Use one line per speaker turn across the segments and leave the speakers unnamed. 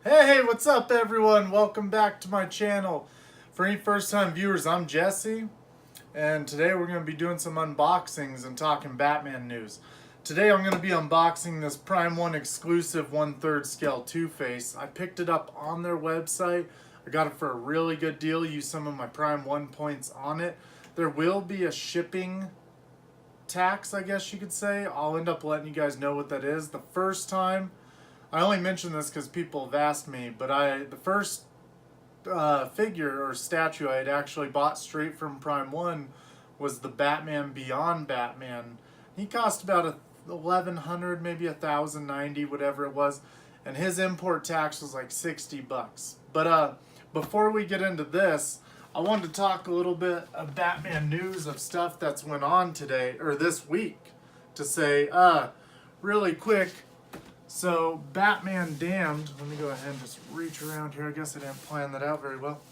Hey, what's up everyone? Welcome back to my channel. For any first time viewers, I'm Jesse, and today we're going to be doing some unboxings and talking Batman news. Today I'm going to be unboxing this Prime 1 exclusive 1/3 scale Two-Face. I picked it up on their website. I got it for a really good deal. Used some of my Prime 1 points on it. There will be a shipping tax, I guess you could say. I'll end up letting you guys know what that is. The first time, I only mention this because people have asked me, but the first figure or statue I had actually bought straight from Prime 1 was the Batman Beyond Batman. He cost about $1,100, maybe $1,090, whatever it was, and his import tax was like $60. But before we get into this, I wanted to talk a little bit of Batman news of stuff that's went on today or this week. To say really quick. So, Batman Damned, let me go ahead and just reach around here. I guess I didn't plan that out very well.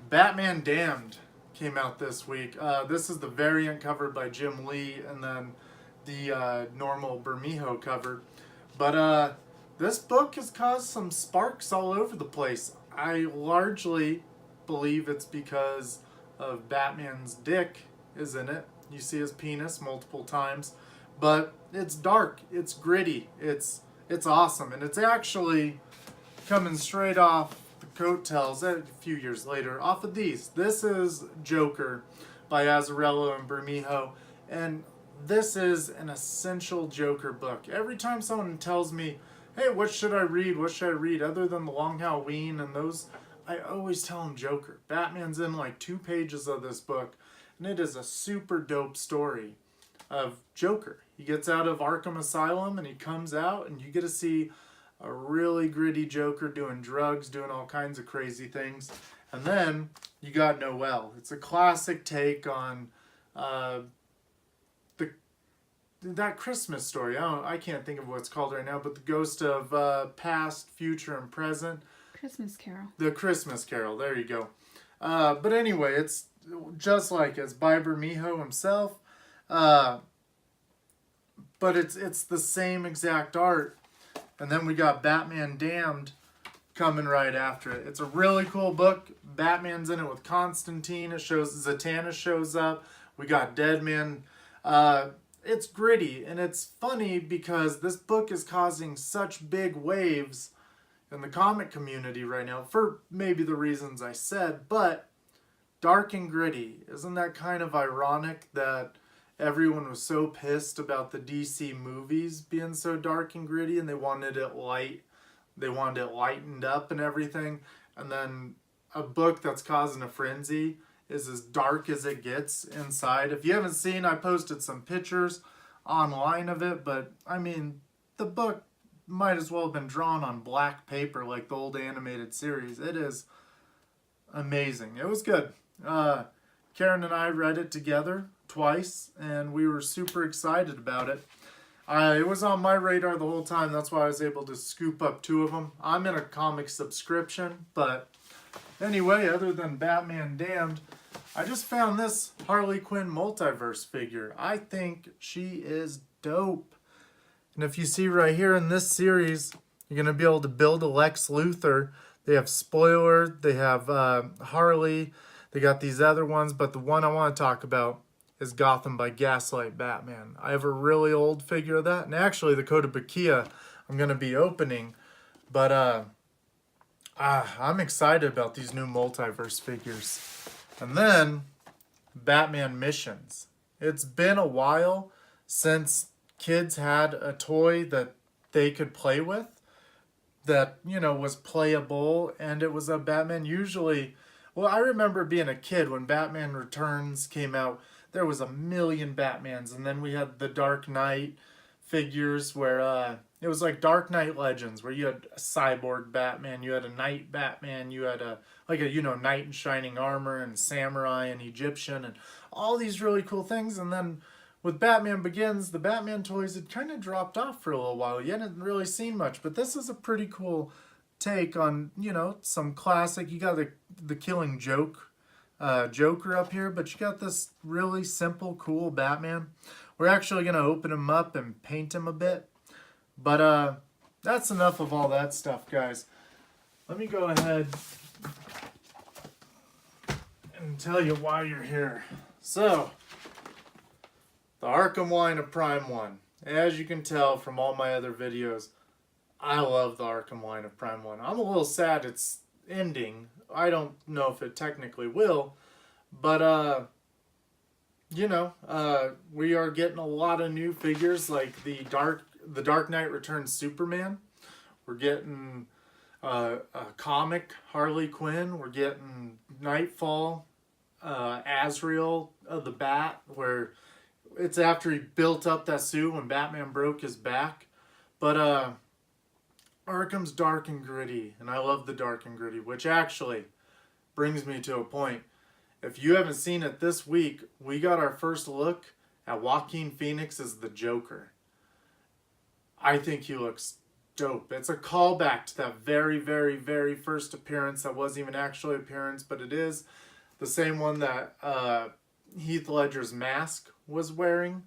Batman Damned came out this week. This is the variant covered by Jim Lee, and then the normal Bermejo cover. But this book has caused some sparks all over the place. I largely believe it's because of Batman's dick is in it. You see his penis multiple times. But it's dark, it's gritty, it's awesome, and it's actually coming straight off the coattails a few years later off of these. This is Joker by Azzarello and Bermejo, and this is an essential Joker book. Every time someone tells me, hey, what should I read, other than The Long Halloween and those, I always tell them Joker. Batman's in like 2 pages of this book, and it is a super dope story of Joker. He gets out of Arkham Asylum and he comes out, and you get to see a really gritty Joker doing drugs, doing all kinds of crazy things. And then you got Noel. It's a classic take on that Christmas story. I can't think of what it's called right now, but the ghost of past, future, and present.
Christmas Carol.
The Christmas Carol. There you go. But anyway, it's just like it's by Bermejo himself. But it's the same exact art. And then we got Batman Damned coming right after it. It's a really cool book. Batman's in it with Constantine. It shows Zatanna shows up. We got Deadman. It's gritty, and it's funny because this book is causing such big waves in the comic community right now for maybe the reasons I said, but dark and gritty. Isn't that kind of ironic that everyone was so pissed about the DC movies being so dark and gritty, and they wanted it lightened up and everything, and then a book that's causing a frenzy is as dark as it gets inside. If you haven't seen, I posted some pictures online of it, but I mean, the book might as well have been drawn on black paper like the old animated series. It is amazing. It was good. Karen and I read it together twice, and we were super excited about it. It was on my radar the whole time. That's why I was able to scoop up 2 of them. I'm in a comic subscription, but anyway, other than Batman Damned, I just found this Harley Quinn multiverse figure. I think she is dope. And if you see right here in this series, you're going to be able to build a Lex Luthor. They have Spoiler, they have Harley, they got these other ones, but the one I want to talk about is Gotham by Gaslight Batman. I have a really old figure of that, and actually the Code of Bakia I'm going to be opening, but I'm excited about these new multiverse figures. And then Batman Missions. It's been a while since kids had a toy that they could play with that, you know, was playable, and it was a Batman. Usually, well, I remember being a kid when Batman Returns came out, there was a million Batmans, and then we had the Dark Knight figures where it was like Dark Knight Legends, where you had a cyborg Batman, you had a knight Batman, you had a knight in shining armor, and samurai and Egyptian, and all these really cool things. And then with Batman Begins, the Batman toys had kind of dropped off for a little while. You hadn't really seen much, but this is a pretty cool take on, you know, some classic. You got the Killing Joke Joker up here, but you got this really simple, cool Batman. We're actually going to open him up and paint him a bit. But that's enough of all that stuff, guys. let me go ahead and tell you why you're here. So, the Arkham line of Prime 1. As you can tell from all my other videos, I love the Arkham line of Prime 1. I'm a little sad it's ending. I don't know if it technically will, but we are getting a lot of new figures like the Dark Knight Returns Superman. We're getting a comic Harley Quinn. We're getting Nightfall, Azrael of the Bat, where it's after he built up that suit when Batman broke his back. But Arkham's dark and gritty, and I love the dark and gritty, which actually brings me to a point. If you haven't seen it this week, we got our first look at Joaquin Phoenix as the Joker. I think he looks dope. It's a callback to that very, very, very first appearance that wasn't even actually an appearance, but it is the same one that Heath Ledger's mask was wearing.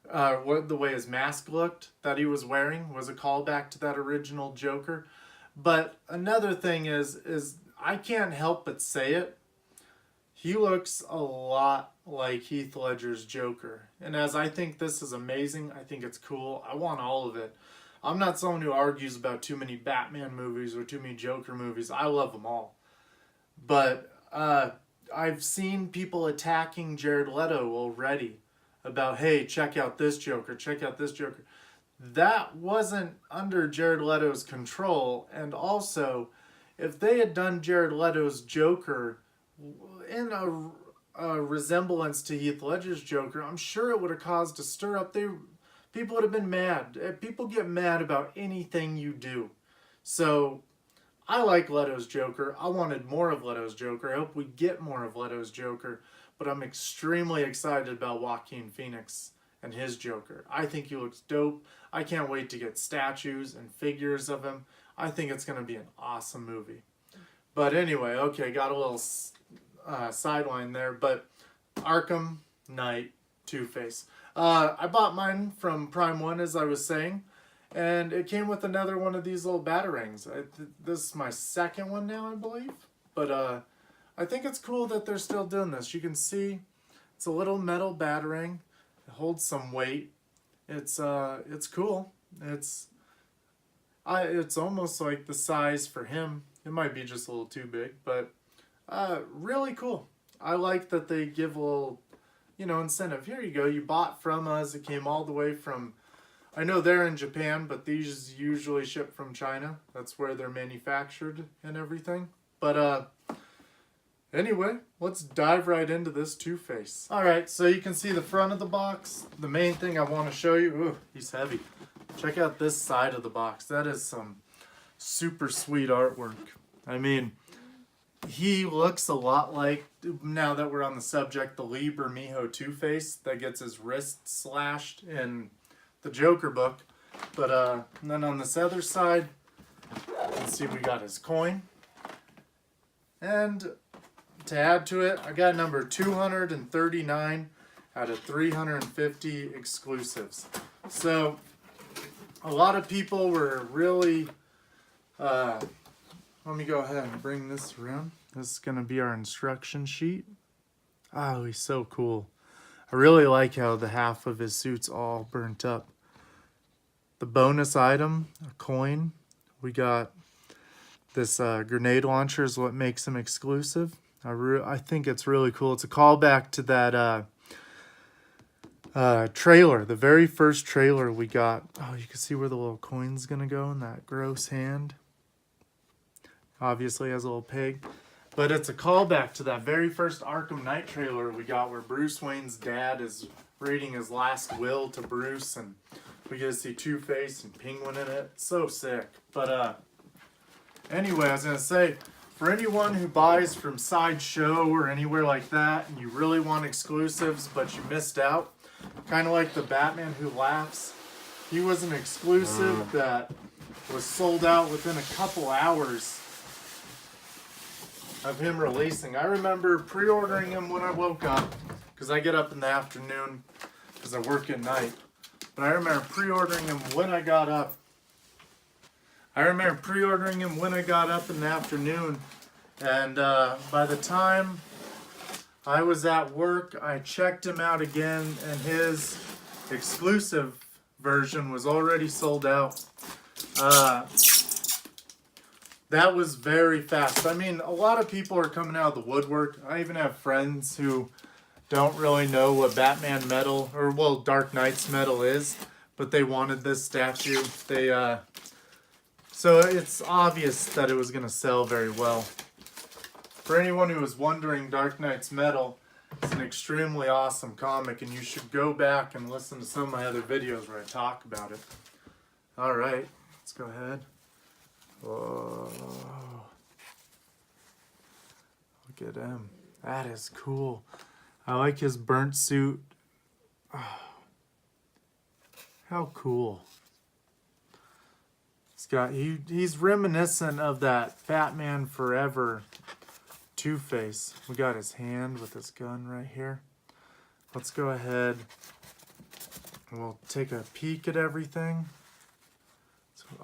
The way his mask looked that he was wearing was a callback to that original Joker. But another thing is I can't help but say it. He looks a lot like Heath Ledger's Joker. And as I think this is amazing, I think it's cool. I want all of it. I'm not someone who argues about too many Batman movies or too many Joker movies. I love them all. But I've seen people attacking Jared Leto already about, hey, check out this Joker, check out this Joker. That wasn't under Jared Leto's control. And also, if they had done Jared Leto's Joker in a resemblance to Heath Ledger's Joker, I'm sure it would have caused a stir up. People would have been mad. People get mad about anything you do. So, I like Leto's Joker. I wanted more of Leto's Joker. I hope we get more of Leto's Joker. But I'm extremely excited about Joaquin Phoenix and his Joker. I think he looks dope. I can't wait to get statues and figures of him. I think it's going to be an awesome movie. But anyway, okay, got a little sideline there. But Arkham Knight Two-Face. I bought mine from Prime 1, as I was saying. And it came with another one of these little batarangs. This is my second one now, I believe. But I think it's cool that they're still doing this. You can see it's a little metal batarang. It holds some weight. It's cool. It's almost like the size for him. It might be just a little too big, but really cool. I like that they give a little, incentive. Here you go. You bought from us. It came all the way from, I know they're in Japan, but these usually ship from China. That's where they're manufactured and everything. But anyway, let's dive right into this Two-Face. Alright, so you can see the front of the box. The main thing I want to show you, ooh, he's heavy. Check out this side of the box. That is some super sweet artwork. I mean, he looks a lot like, now that we're on the subject, the Lee Bermejo Two-Face that gets his wrist slashed in the Joker book. But and then on this other side, you can see we got his coin. And to add to it, I got number 239 out of 350 exclusives. So, a lot of people were really, let me go ahead and bring this around. This is going to be our instruction sheet. Oh, he's so cool. I really like how the half of his suit's all burnt up. The bonus item, a coin. We got this grenade launcher is what makes him exclusive. I think it's really cool. It's a callback to that trailer, the very first trailer we got. Oh, you can see where the little coin's gonna go in that gross hand. Obviously has a little pig. But it's a callback to that very first Arkham Knight trailer we got where Bruce Wayne's dad is reading his last will to Bruce, and we get to see Two-Face and Penguin in it. So sick. But anyway, I was gonna say, for anyone who buys from Sideshow or anywhere like that and you really want exclusives but you missed out, kind of like the Batman Who Laughs, he was an exclusive that was sold out within a couple hours of him releasing. I remember pre-ordering him when I woke up, because I get up in the afternoon because I work at night. But I remember pre-ordering him when I got up. I remember pre-ordering him when I got up in the afternoon, and by the time I was at work, I checked him out again, and his exclusive version was already sold out. That was very fast. I mean, a lot of people are coming out of the woodwork. I even have friends who don't really know what Batman metal, or well, Dark Knight's metal is, but they wanted this statue. So it's obvious that it was going to sell very well. For anyone who was wondering, Dark Knight's metal is an extremely awesome comic, and you should go back and listen to some of my other videos where I talk about it. Alright, let's go ahead. Whoa. Look at him. That is cool. I like his burnt suit. Oh. How cool. He's reminiscent of that Batman Forever Two-Face. We got his hand with his gun right here. Let's go ahead and we'll take a peek at everything.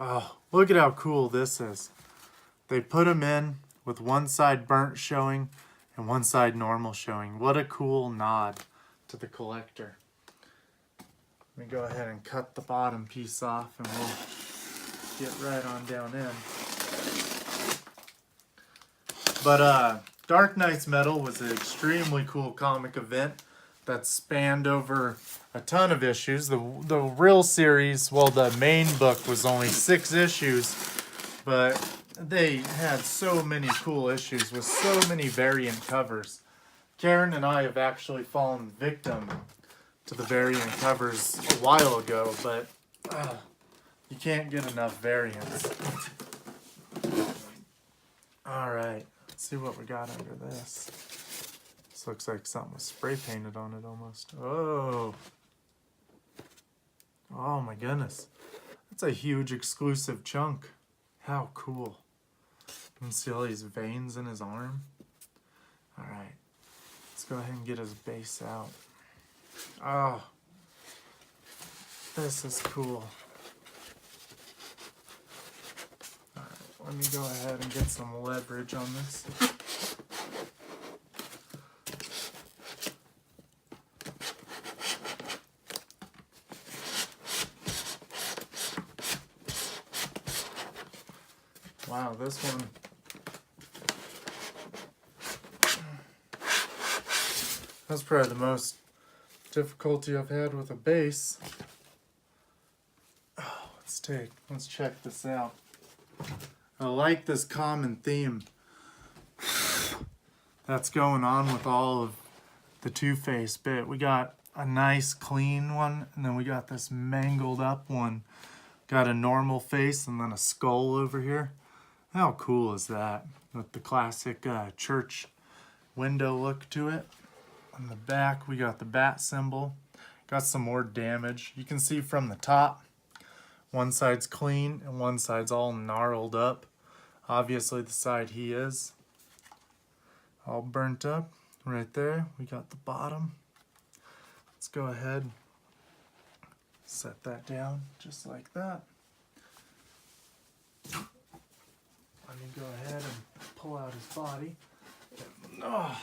Oh, look at how cool this is. They put him in with one side burnt showing and one side normal showing. What a cool nod to the collector. Let me go ahead and cut the bottom piece off and we'll get right on down in. But Dark Knight's Metal was an extremely cool comic event that spanned over a ton of issues. The real series, well, the main book was only 6 issues, but they had so many cool issues with so many variant covers. Karen and I have actually fallen victim to the variant covers a while ago, but you can't get enough variants. Alright, let's see what we got under this. This looks like something was spray painted on it almost. Oh my goodness. That's a huge exclusive chunk. How cool. You can see all these veins in his arm. Alright, let's go ahead and get his base out. Oh, this is cool. Alright, let me go ahead and get some leverage on this. Wow, this one. That's probably the most difficulty I've had with a base. Oh, let's check this out. I like this common theme that's going on with all of the Two-Face bit. We got a nice clean one, and then we got this mangled up one. Got a normal face and then a skull over here. How cool is that? With the classic church window look to it. On the back, we got the bat symbol. Got some more damage. You can see from the top, one side's clean and one side's all gnarled up. Obviously the side he is. All burnt up. Right there, we got the bottom. Let's go ahead, set that down just like that. Let me go ahead and pull out his body. Oh.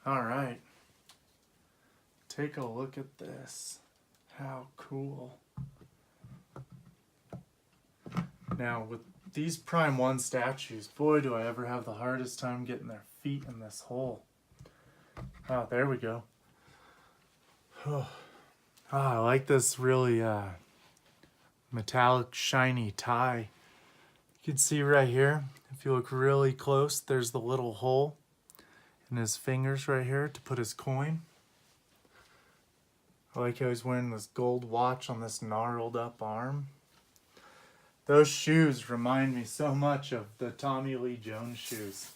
All right. Take a look at this. How cool. Now, with these Prime 1 statues, boy, do I ever have the hardest time getting their feet in this hole. Oh, there we go. Oh. I like this really metallic, shiny tie. You can see right here, if you look really close, there's the little hole in his fingers right here to put his coin. I like how he's wearing this gold watch on this gnarled up arm. Those shoes remind me so much of the Tommy Lee Jones shoes.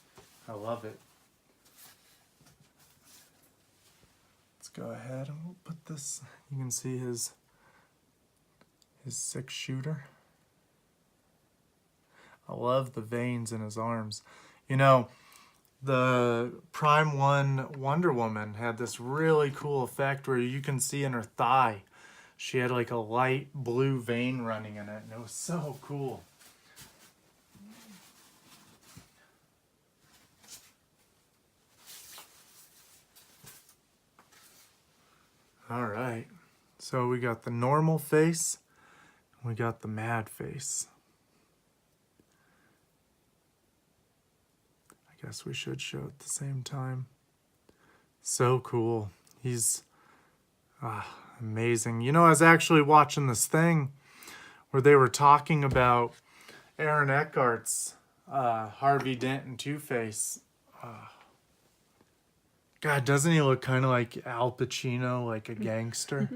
I love it. Let's go ahead and we'll put this, you can see his 6-shooter. I love the veins in his arms. You know, the Prime 1 Wonder Woman had this really cool effect where you can see in her thigh she had like a light blue vein running in it, and it was so cool. All right, so we got the normal face, we got the mad face. I guess we should show it at the same time. So cool. He's amazing. You know, I was actually watching this thing where they were talking about Aaron Eckhart's Harvey Dent and Two-Face. God, doesn't he look kind of like Al Pacino, like a gangster?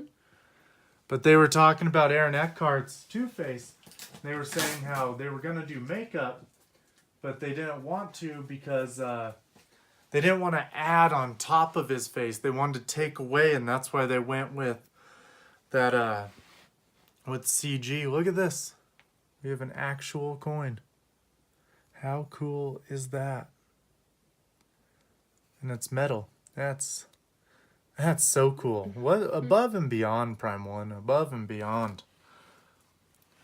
But they were talking about Aaron Eckhart's Two-Face. They were saying how they were going to do makeup, but they didn't want to because they didn't want to add on top of his face. They wanted to take away, and that's why they went with that, with CG. Look at this. We have an actual coin. How cool is that? And it's metal. That's so cool. What above and beyond Prime 1, above and beyond.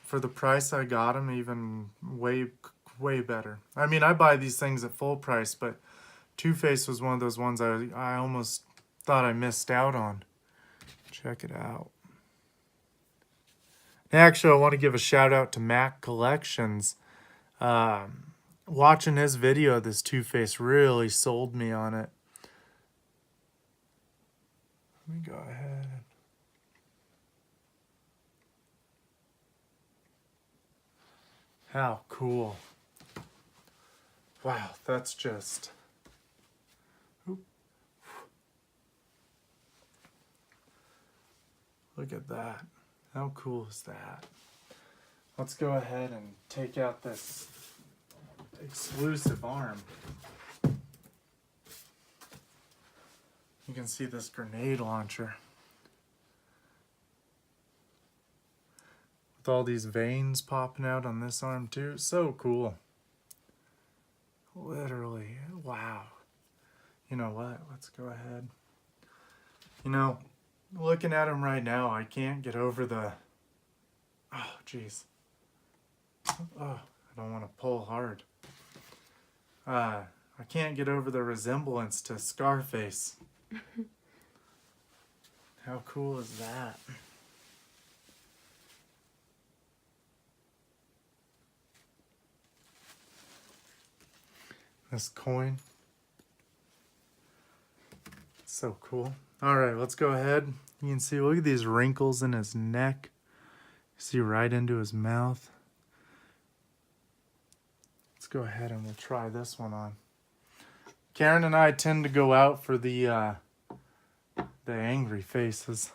For the price I got him, even way better. I mean, I buy these things at full price, but Two-Face was one of those ones I almost thought I missed out on. Check it out. Actually, I want to give a shout out to Mac Collections. Watching his video of this Two-Face really sold me on it. Let me go ahead. How cool. Wow, that's just... Look at that. How cool is that? Let's go ahead and take out this exclusive arm. You can see this grenade launcher. With all these veins popping out on this arm too. So cool. Literally, wow. You know what? Let's go ahead. You know, looking at him right now, I can't get over the... Oh, jeez. Oh, I don't want to pull hard. I can't get over the resemblance to Scarface. How cool is that? This coin. So cool. Alright, let's go ahead. You can see, look at these wrinkles in his neck. See right into his mouth. Let's go ahead and we'll try this one on. Karen and I tend to go out for the angry faces.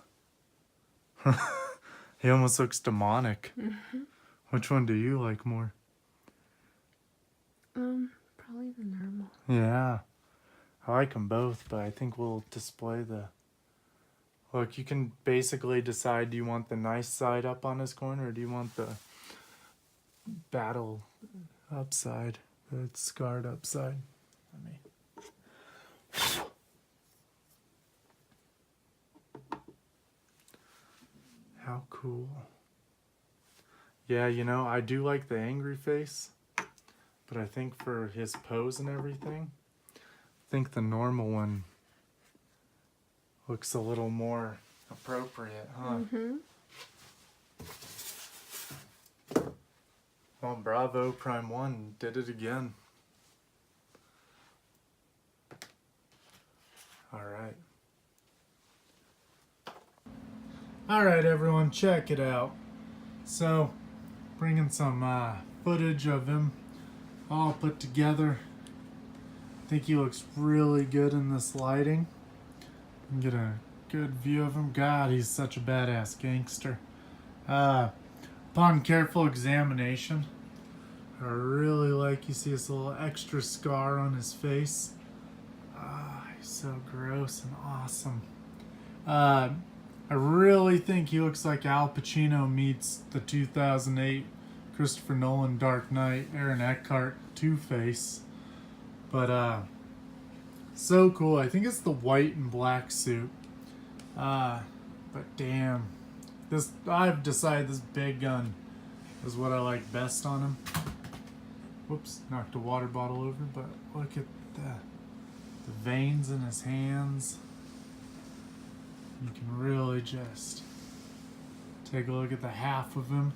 He almost looks demonic.
Mm-hmm.
Which one do you like more?
Probably the normal.
Yeah. I like them both, but I think we'll display the... Look, you can basically decide, do you want the nice side up on his coin, or do you want the battle upside, the scarred upside? Let me... How cool. Yeah, you know, I do like the angry face, but I think for his pose and everything, I think the normal one looks a little more appropriate, huh?
Mm-hmm.
Well, bravo, Prime 1 did it again. Alright. Alright, everyone, check it out. So, bringing some footage of him all put together. I think he looks really good in this lighting. You can get a good view of him. God, he's such a badass gangster. Upon careful examination, I really like, you see this little extra scar on his face. He's so gross and awesome. I really think he looks like Al Pacino meets the 2008 Christopher Nolan Dark Knight, Aaron Ekhart Two-Face. But so cool. I think it's the white and black suit. But damn, I've decided this big gun is what I like best on him. Whoops, knocked a water bottle over, but look at the veins in his hands. You can really just take a look at the half of him.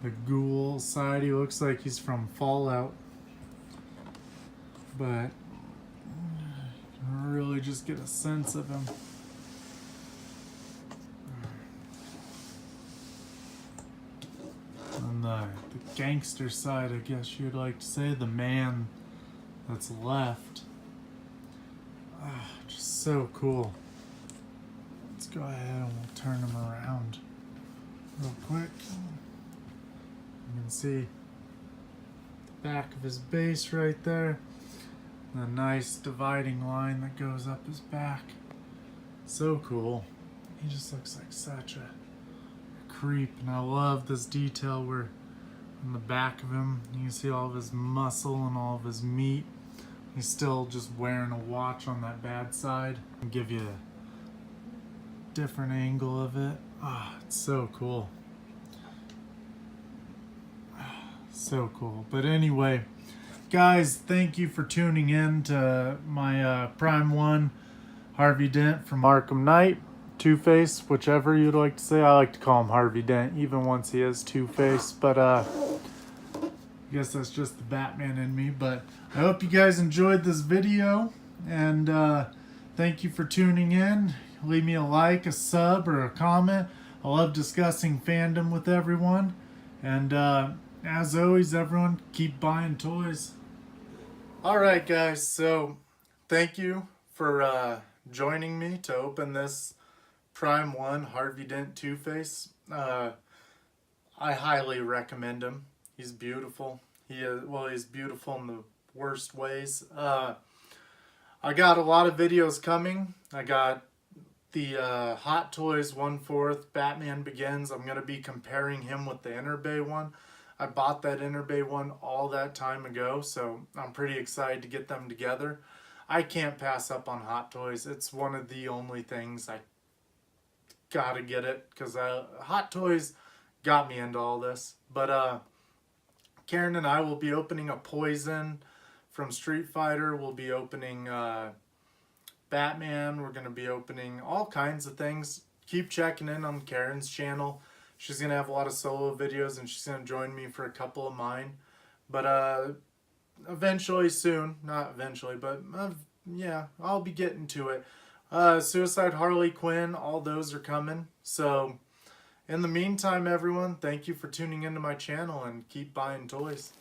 The ghoul side, he looks like he's from Fallout. But you can really just get a sense of him. On the gangster side, I guess you'd like to say, the man that's left. Just so cool. Let's go ahead and we'll turn him around real quick. You can see the back of his base right there. The nice dividing line that goes up his back. So cool. He just looks like such a creep, and I love this detail where on the back of him you can see all of his muscle and all of his meat. He's still just wearing a watch on that bad side and give you a different angle of it. It's so cool. So cool. But anyway, guys, thank you for tuning in to my Prime 1 Harvey Dent from Arkham Knight. Two-Face, whichever you'd like to say. I like to call him Harvey Dent, even once he is Two-Face. But I guess that's just the Batman in me. But I hope you guys enjoyed this video. And thank you for tuning in. Leave me a like, a sub, or a comment. I love discussing fandom with everyone. And as always, everyone, keep buying toys. Alright, guys. So thank you for joining me to open this Prime 1 Harvey Dent Two-Face. I highly recommend him. He's beautiful. He's beautiful in the worst ways. I got a lot of videos coming. I got the Hot Toys 1/4 Batman Begins. I'm going to be comparing him with the Inner Bay one. I bought that Inner Bay one all that time ago, so I'm pretty excited to get them together. I can't pass up on Hot Toys. It's one of the only things I gotta get it, because Hot Toys got me into all this. But Karen and I will be opening a Poison from Street Fighter. We'll be opening Batman. We're going to be opening all kinds of things. Keep checking in on Karen's channel. She's going to have a lot of solo videos, and she's going to join me for a couple of mine. But eventually soon, not eventually, but yeah, I'll be getting to it. Suicide Harley Quinn, all those are coming. So in the meantime, everyone, thank you for tuning into my channel, and keep buying toys.